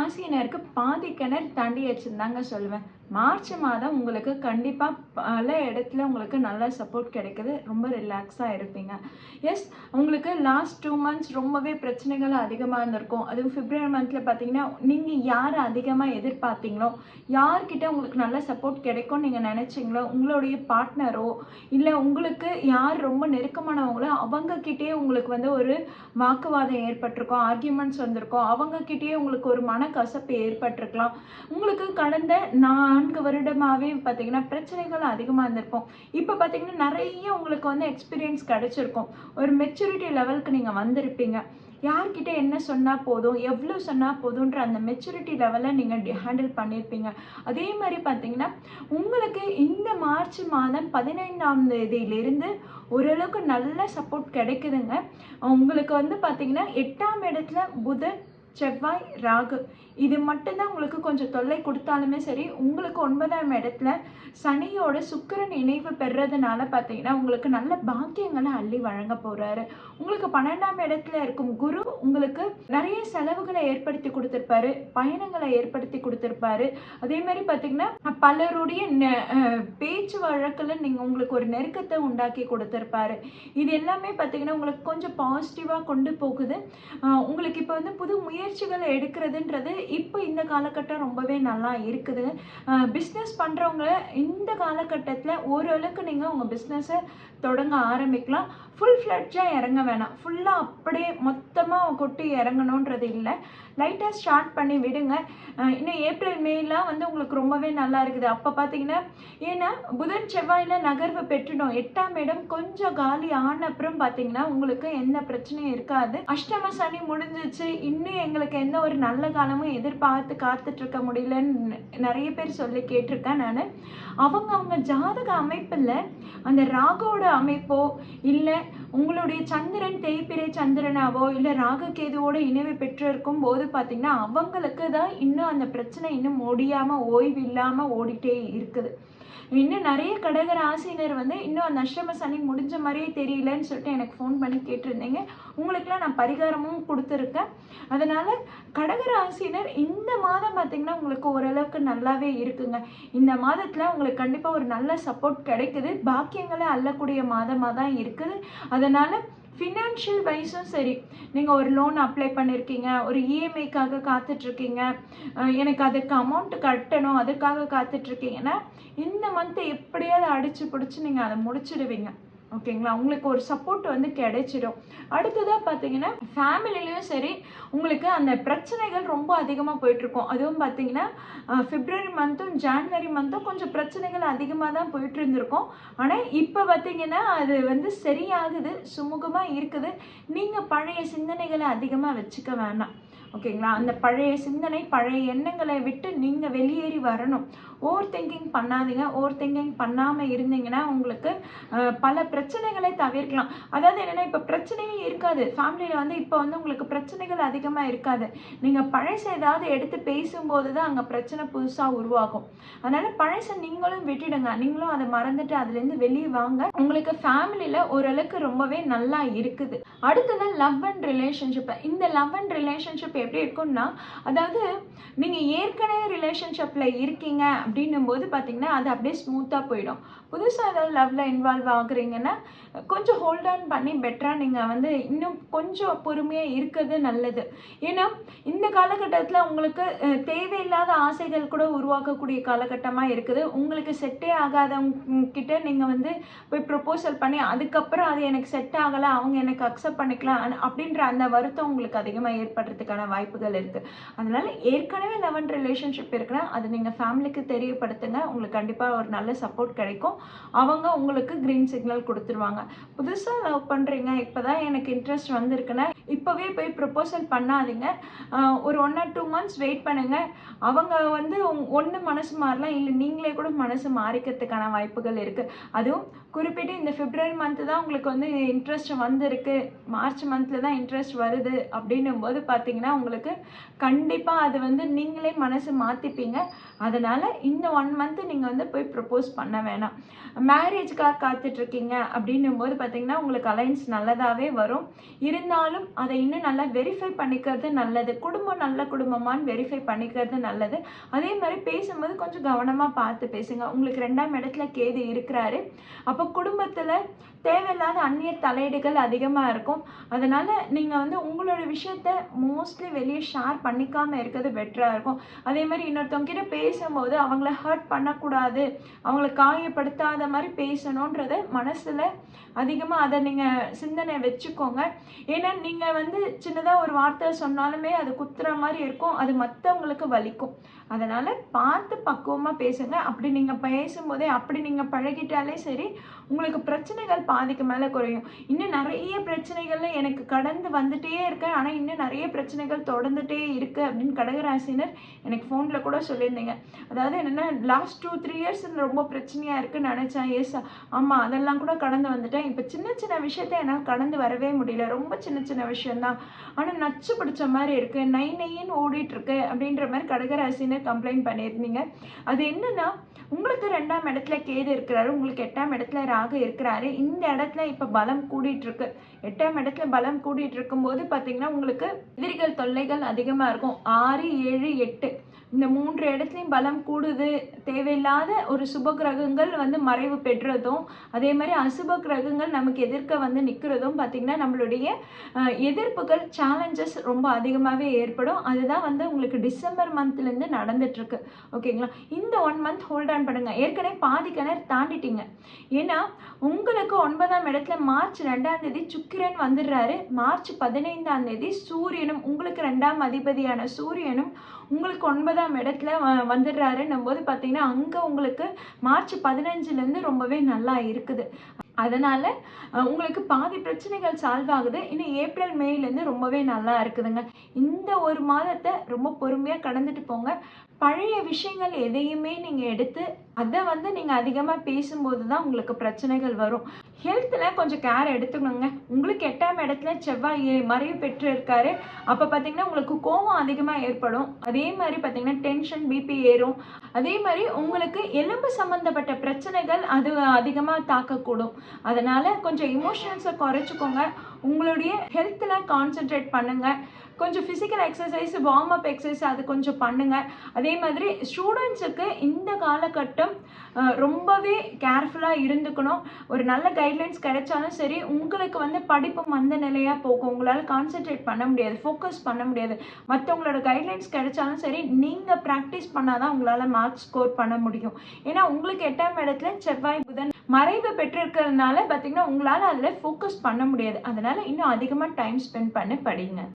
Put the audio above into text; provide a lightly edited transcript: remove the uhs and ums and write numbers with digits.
ராசியினருக்கு பாதி கிணறு தாண்டி வச்சுருந்தாங்க சொல்லுவேன். மார்ச் மாதம் உங்களுக்கு கண்டிப்பாக பல இடத்துல உங்களுக்கு நல்ல சப்போர்ட் கிடைக்குது. ரொம்ப ரிலாக்ஸாக இருப்பீங்க. எஸ், உங்களுக்கு லாஸ்ட் 2 months ரொம்பவே பிரச்சனைகள் அதிகமாக இருந்திருக்கும். அதுவும் பிப்ரவரி மந்தில் பார்த்தீங்கன்னா நீங்கள் யார் அதிகமாக எதிர்பார்த்தீங்களோ, யார்கிட்ட உங்களுக்கு நல்ல சப்போர்ட் கிடைக்கும்னு நீங்கள் நினச்சிங்களோ, உங்களுடைய பார்ட்னரோ இல்லை உங்களுக்கு யார் ரொம்ப நெருக்கமானவங்களோ அவங்கக்கிட்டே உங்களுக்கு வந்து ஒரு வாக்குவாதம் ஏற்பட்டிருக்கும், ஆர்கியூமெண்ட்ஸ் வந்திருக்கும், அவங்கக்கிட்டேயே உங்களுக்கு ஒரு மனக்கசப்பு ஏற்பட்டிருக்கலாம். உங்களுக்கு கடந்த 4 வருடமாகவே பார்த்தீங்கன்னா பிரச்சனைகள் அதிகமாக இருந்திருக்கும். இப்போ பார்த்தீங்கன்னா நிறைய உங்களுக்கு வந்து எக்ஸ்பீரியன்ஸ் கிடைச்சிருக்கும். ஒரு மெச்சூரிட்டி லெவலுக்கு நீங்கள் வந்திருப்பீங்க. யார்கிட்ட என்ன சொன்னால் போதும், எவ்வளோ சொன்னால் போதுன்ற அந்த மெச்சூரிட்டி லெவலை நீங்கள் ஹேண்டில் பண்ணியிருப்பீங்க. அதே மாதிரி பார்த்தீங்கன்னா உங்களுக்கு இந்த மார்ச் மாதம் 15ஆம் தேதியிலிருந்து ஓரளவுக்கு நல்ல சப்போர்ட் கிடைக்குதுங்க. உங்களுக்கு வந்து பார்த்தீங்கன்னா 8ஆம் இடத்துல புதன், செவ்வாய், ராகு இது மட்டும்தான் உங்களுக்கு கொஞ்சம் தொல்லை கொடுத்தாலுமே சரி, உங்களுக்கு 9ஆம் இடத்துல சனியோட சுக்கிரன் இணைவு பெறதுனால பார்த்தீங்கன்னா உங்களுக்கு நல்ல பாக்கியங்களை அள்ளி வழங்க போறாரு. உங்களுக்கு 12ஆம் இடத்துல இருக்கும் குரு உங்களுக்கு நிறைய செலவுகளை ஏற்படுத்தி கொடுத்துருப்பாரு, பயணங்களை ஏற்படுத்தி கொடுத்துருப்பாரு. அதே மாதிரி பார்த்தீங்கன்னா பலருடைய பேச்சு வழக்கில் நீங்கள் உங்களுக்கு ஒரு நெருக்கத்தை உண்டாக்கி கொடுத்துருப்பாரு. இது எல்லாமே பார்த்தீங்கன்னா உங்களுக்கு கொஞ்சம் பாசிட்டிவாக கொண்டு போகுது. உங்களுக்கு இப்போ வந்து புது முயற்சிகளை எடுக்கிறதுன்றது இப்போ இந்த காலகட்டம் ரொம்பவே நல்லா இருக்குது. பிஸ்னஸ் பண்ணுறவங்க இந்த காலகட்டத்தில் ஓரளவுக்கு நீங்கள் உங்கள் பிஸ்னஸை தொடங்க ஆரம்பிக்கலாம். ஃபுல் ஃப்ளட்ஜாக இறங்க வேணாம், ஃபுல்லாக அப்படியே மொத்தமாக கொட்டி இறங்கணுன்றது இல்லை. லைட்டாக ஸ்டார்ட் பண்ணி விடுங்க. இன்னும் ஏப்ரல் மேலாம் வந்து உங்களுக்கு ரொம்பவே நல்லா இருக்குது. அப்போ பார்த்தீங்கன்னா ஏன்னா புதன் செவ்வாயில் நகர்வு பெற்றுடும். 8ஆம் இடம் கொஞ்சம் காலி ஆன அப்புறம் பார்த்தீங்கன்னா உங்களுக்கு எந்த பிரச்சனையும் இருக்காது. அஷ்டம சனி முடிஞ்சிச்சு, இன்னும் எங்களுக்கு எந்த ஒரு நல்ல காலமும் எதிர்பார்த்து காத்துட்டு இருக்க முடியலன்னு நிறைய பேர் சொல்லி கேட்டிருக்கேன் நான். அவங்க ஜாதக அமைப்பில் அந்த ராகோட அமைப்போ இல்லை உங்களுடைய சந்திரன் தேய்பிரை சந்திரனாவோ இல்லை ராககேதுவோட இணைவு பெற்று இருக்கும் போது பார்த்தீங்கன்னா அவங்களுக்கு தான் இன்னும் அந்த பிரச்சனை இன்னும் முடியாமல் ஓய்வு இல்லாமல் ஓடிட்டே இருக்குது. இன்னும் நிறைய கடக ராசினர் வந்து இன்னும் அந்த அஷ்டம சனி முடிஞ்ச மாதிரியே தெரியலன்னு சொல்லிட்டு எனக்கு ஃபோன் பண்ணி கேட்டிருந்தீங்க. உங்களுக்குலாம் நான் பரிகாரமும் கொடுத்துருக்கேன். அதனால் கடக ராசினர் இந்த மாதம் பார்த்திங்கன்னா உங்களுக்கு ஓரளவுக்கு நல்லாவே இருக்குங்க. இந்த மாதத்தில் உங்களுக்கு கண்டிப்பாக ஒரு நல்ல சப்போர்ட் கிடைக்குது. பாக்கியங்களை அள்ளக்கூடிய மாதமாக தான் இருக்குது. அதனால் ஃபினான்ஷியல் வைஸும் சரி, நீங்கள் ஒரு லோன் அப்ளை பண்ணியிருக்கீங்க, ஒரு இஎம்ஐக்காக காத்துட்ருக்கீங்க, எனக்கு அதுக்கு அமௌண்ட் கட்டணும் அதுக்காக காத்துட்ருக்கீங்கன்னா இந்த மந்த்தை எப்படியாவது அடித்து பிடிச்சி நீங்கள் அதை முடிச்சிடுவீங்க. ஓகேங்களா? உங்களுக்கு ஒரு சப்போர்ட் வந்து கிடைச்சிடும். அடுத்ததாக பார்த்தீங்கன்னா ஃபேமிலிலையும் சரி உங்களுக்கு அந்த பிரச்சனைகள் ரொம்ப அதிகமாக போயிட்டுருக்கும். அதுவும் பார்த்தீங்கன்னா பிப்ரவரி மந்த்தும் ஜான்வரி மந்த்தும் கொஞ்சம் பிரச்சனைகள் அதிகமாக தான் போயிட்டு இருந்திருக்கும். ஆனால் இப்போ பார்த்தீங்கன்னா அது வந்து சரியாகுது, சுமூகமாக இருக்குது. நீங்கள் பழைய சிந்தனைகளை அதிகமாக வச்சுக்க வேணாம். ஓகேங்களா? அந்த பழைய சிந்தனை பழைய எண்ணங்களை விட்டு நீங்கள் வெளியேறி வரணும். ஓவர் திங்கிங் பண்ணாதீங்க. ஓவர் திங்கிங் பண்ணாமல் இருந்தீங்கன்னா உங்களுக்கு பல பிரச்சனைகளை தவிர்க்கலாம். அதாவது என்னென்னா இப்போ பிரச்சனையே இருக்காது ஃபேமிலியில் வந்து. இப்போ வந்து உங்களுக்கு பிரச்சனைகள் அதிகமாக இருக்காது. நீங்கள் பழச ஏதாவது எடுத்து பேசும்போது தான் அங்கே பிரச்சனை புதுசாக உருவாகும். அதனால் பழசை நீங்களும் விட்டுடுங்க. நீங்களும் அதை மறந்துட்டு அதுலேருந்து வெளியே வாங்க. உங்களுக்கு ஃபேமிலியில் ஓரளவுக்கு ரொம்பவே நல்லா இருக்குது. அடுத்தது லவ் அண்ட் ரிலேஷன்ஷிப். இந்த லவ் அண்ட் ரிலேஷன்ஷிப் எப்படி இருக்கும்னா, அதாவது நீங்கள் ஏற்கனவே ரிலேஷன்ஷிப்பில் இருக்கீங்க அப்படின்னும் போது பார்த்தீங்கன்னா அது அப்படியே ஸ்மூத்தாக போயிடும். புதுசாக ஏதாவது லவ்வில் இன்வால்வ் ஆகுறீங்கன்னா கொஞ்சம் ஹோல்ட் ஆன் பண்ணி பெட்டராக நீங்கள் வந்து இன்னும் கொஞ்சம் பொறுமையாக இருக்கிறது நல்லது. ஏன்னா இந்த காலகட்டத்தில் உங்களுக்கு தேவையில்லாத ஆசைகள் கூட உருவாக்கக்கூடிய காலகட்டமாக இருக்குது. உங்களுக்கு செட்டே ஆகாதவங்கிட்ட நீங்கள் வந்து போய் ப்ரொப்போசல் பண்ணி அதுக்கப்புறம் அது எனக்கு செட் ஆகலை, அவங்க எனக்கு அக்செப்ட் பண்ணிக்கலாம் அப்படின்ற அந்த வருத்தம் உங்களுக்கு அதிகமாக ஏற்படுறதுக்கான வாய்ப்புகள் இருக்குது. அதனால் ஏற்கனவே லவ் அண்ட் ரிலேஷன்ஷிப் இருக்குன்னா அது நீங்கள் ஃபேமிலிக்கு தெரியப்படுத்துங்க. உங்களுக்கு கண்டிப்பாக ஒரு நல்ல சப்போர்ட் கிடைக்கும். அவங்க உங்களுக்கு க்ரீன் சிக்னல் கொடுத்துருவாங்க. புதுசாக லவ் பண்ணுறீங்க, இப்போ தான் எனக்கு இன்ட்ரெஸ்ட் வந்திருக்குன்னா இப்போவே போய் ப்ரொப்போசல் பண்ணாதீங்க. ஒரு 1 or 2 months வெயிட் பண்ணுங்கள். அவங்க வந்து ஒன்று மனசு மாறலாம், இல்லை நீங்களே கூட மனசு மாறிக்கிறதுக்கான வாய்ப்புகள் இருக்குது. அதுவும் குறிப்பிட்டு இந்த பிப்ரவரி மந்த்து தான் உங்களுக்கு வந்து இன்ட்ரெஸ்ட் வந்திருக்கு, மார்ச் மந்தில் தான் இன்ட்ரெஸ்ட் வருது அப்படின்னும் போது பார்த்தீங்கன்னா உங்களுக்கு கண்டிப்பாக அது வந்து நீங்களே மனசு மாற்றிப்பீங்க. அதனால் இந்த 1 month நீங்கள் வந்து போய் ப்ரப்போஸ் பண்ண வேணாம். மேரேஜ்க்காக காத்துட்ருக்கீங்க அப்படின்னும் போது பார்த்தீங்கன்னா உங்களுக்கு அலைன்ஸ் நல்லதாகவே வரும். இருந்தாலும் அதை இன்னும் நல்லா வெரிஃபை பண்ணிக்கிறது நல்லது. குடும்பம் நல்ல குடும்பமான்னு வெரிஃபை பண்ணிக்கிறது நல்லது. அதே மாதிரி பேசும்போது கொஞ்சம் கவனமாக பார்த்து பேசுங்க. உங்களுக்கு 2ஆம் இடத்துல கேது இருக்கிறாரு. அப்போ குடும்பத்தில் தேவையில்லாத அந்நியர் தலையீடுகள் அதிகமாக இருக்கும். அதனால் நீங்கள் வந்து உங்களோட விஷயத்த மோஸ்ட்லி வெளியே ஷேர் பண்ணிக்காமல் இருக்கிறது பெட்டராக இருக்கும். அதே மாதிரி இன்னொருத்தவங்க கிட்ட பேசும்போது அவங்கள ஹர்ட் பண்ணக்கூடாது, அவங்கள காயப்படுத்தாத மாதிரி பேசணுன்றத மனசில் அதிகமாக அதை நீங்கள் சிந்தனை வச்சுக்கோங்க. ஏன்னா நீங்கள் வந்து சின்னதாக ஒரு வார்த்தை சொன்னாலுமே அது குத்துற மாதிரி இருக்கும், அது மற்றவங்களுக்கு வலிக்கும். அதனால் பார்த்து பக்குவமாக பேசுங்க. அப்படி நீங்கள் பேசும்போதே அப்படி நீங்கள் பழகிட்டாலே சரி, உங்களுக்கு பிரச்சனைகள் பாதிக்கு மேலே குறையும். இன்னும் நிறைய பிரச்சனைகள்ல எனக்கு கடந்து வந்துட்டே இருக்கேன், ஆனால் இன்னும் நிறைய பிரச்சனைகள் தொடர்ந்துட்டே இருக்குது அப்படின்னு கடகராசினர் எனக்கு ஃபோனில் கூட சொல்லியிருந்தீங்க. அதாவது என்னென்னா லாஸ்ட் 2-3 இயர்ஸ் ரொம்ப பிரச்சனையாக இருக்குன்னு நினச்சேன். எஸ், ஆமாம், அதெல்லாம் கூட கடந்து வந்துட்டேன். இப்போ சின்ன சின்ன விஷயத்த என்னால் கடந்து வரவே முடியல. ரொம்ப சின்ன சின்ன விஷயம்தான், ஆனால் நச்சு பிடிச்ச மாதிரி இருக்குது, நைன்னு ஓடிட்டுருக்கு அப்படின்ற மாதிரி கடகராசினர் கம்ப்ளைண்ட் பண்ணியிருந்தீங்க. அது என்னென்னா உங்களுக்கு 2ஆம் இடத்துல கேது இருக்கிறாரு, உங்களுக்கு 8ஆம் இடத்துல ராகு இருக்கிறாரு. இந்த இடத்துல இப்போ பலம் கூடிட்டு இருக்கு. 8ஆம் இடத்துல பலம் கூடிட்டு இருக்கும்போது பார்த்தீங்கன்னா உங்களுக்கு எதிரிகள் தொல்லைகள் அதிகமாக இருக்கும். 6, 7, 8 இந்த 3 இடத்துலையும் பலம் கூடுது. தேவையில்லாத ஒரு சுப கிரகங்கள் வந்து மறைவு பெற்றதும், அதே மாதிரி அசுப கிரகங்கள் நமக்கு எதிர்க்க வந்து நிற்கிறதும் பார்த்தீங்கன்னா நம்மளுடைய எதிர்ப்புகள், சேலஞ்சஸ் ரொம்ப அதிகமாகவே ஏற்படும். அதுதான் வந்து உங்களுக்கு டிசம்பர் மந்த்லேருந்து நடந்துட்டுருக்கு. ஓகேங்களா? இந்த 1 மந்த் ஹோல்ட் ஆன் பண்ணுங்க. ஏற்கனவே பாதி கிணறு தாண்டிட்டீங்க. ஏன்னா உங்களுக்கு 9ஆம் இடத்துல மார்ச் 2ஆம் தேதி சுக்கிரன் வந்துடுறாரு. மார்ச் 15ஆம் தேதி சூரியனும், உங்களுக்கு 2ஆம் அதிபதியான சூரியனும் உங்களுக்கு 9ஆம் இடத்துல வந்துடுறாருன்னும் போது பார்த்தீங்கன்னா அங்கே உங்களுக்கு மார்ச் 15லேருந்து ரொம்பவே நல்லா இருக்குது. அதனால் உங்களுக்கு பாதி பிரச்சனைகள் சால்வ் ஆகுது. இன்னும் ஏப்ரல் மேலேருந்து ரொம்பவே நல்லா இருக்குதுங்க. இந்த ஒரு மாதத்தை ரொம்ப பொறுமையாக கடந்துட்டு போங்க. பழைய விஷயங்கள் எதையுமே நீங்கள் எடுத்து அதை வந்து நீங்கள் அதிகமாக பேசும்போது தான் உங்களுக்கு பிரச்சனைகள் வரும். ஹெல்த்தில் கொஞ்சம் கேர் எடுத்துக்கணுங்க. உங்களுக்கு 8ஆம் இடத்துல செவ்வாய் மறைவு பெற்று இருக்காரு. அப்போ பார்த்தீங்கன்னா உங்களுக்கு கோபம் அதிகமாக ஏற்படும். அதே மாதிரி பார்த்தீங்கன்னா டென்ஷன், பிபி ஏறும். அதே மாதிரி உங்களுக்கு எலும்பு சம்மந்தப்பட்ட பிரச்சனைகள் அது அதிகமாக தாக்கக்கூடும். அதனால் கொஞ்சம் இமோஷன்ஸை குறைச்சிக்கோங்க. உங்களுடைய ஹெல்த்தில் கான்சென்ட்ரேட் பண்ணுங்கள். கொஞ்சம் physical exercise, warm up exercise அது கொஞ்சம் பண்ணுங்கள். அதே மாதிரி ஸ்டூடெண்ட்ஸுக்கு இந்த காலகட்டம் ரொம்பவே கேர்ஃபுல்லாக இருந்துக்கணும். ஒரு நல்ல கைட்லைன்ஸ் கிடைச்சாலும் சரி, உங்களுக்கு வந்து படிப்பு மந்த நிலையாக போகும். உங்களால் கான்சென்ட்ரேட் பண்ண முடியாது, ஃபோக்கஸ் பண்ண முடியாது. மற்றவங்களோட கைட்லைன்ஸ் கிடைச்சாலும் சரி, நீங்கள் ப்ராக்டிஸ் பண்ணால் தான் உங்களால் மார்க்ஸ் ஸ்கோர் பண்ண முடியும். ஏன்னா உங்களுக்கு 8ஆம் இடத்துல செவ்வாய் புதன் மறைவு பெற்றிருக்கிறதுனால பார்த்தீங்கன்னா உங்களால் அதில் ஃபோக்கஸ் பண்ண முடியாது. அதனால் இன்னும் அதிகமாக டைம் ஸ்பெண்ட் பண்ணி படிங்க.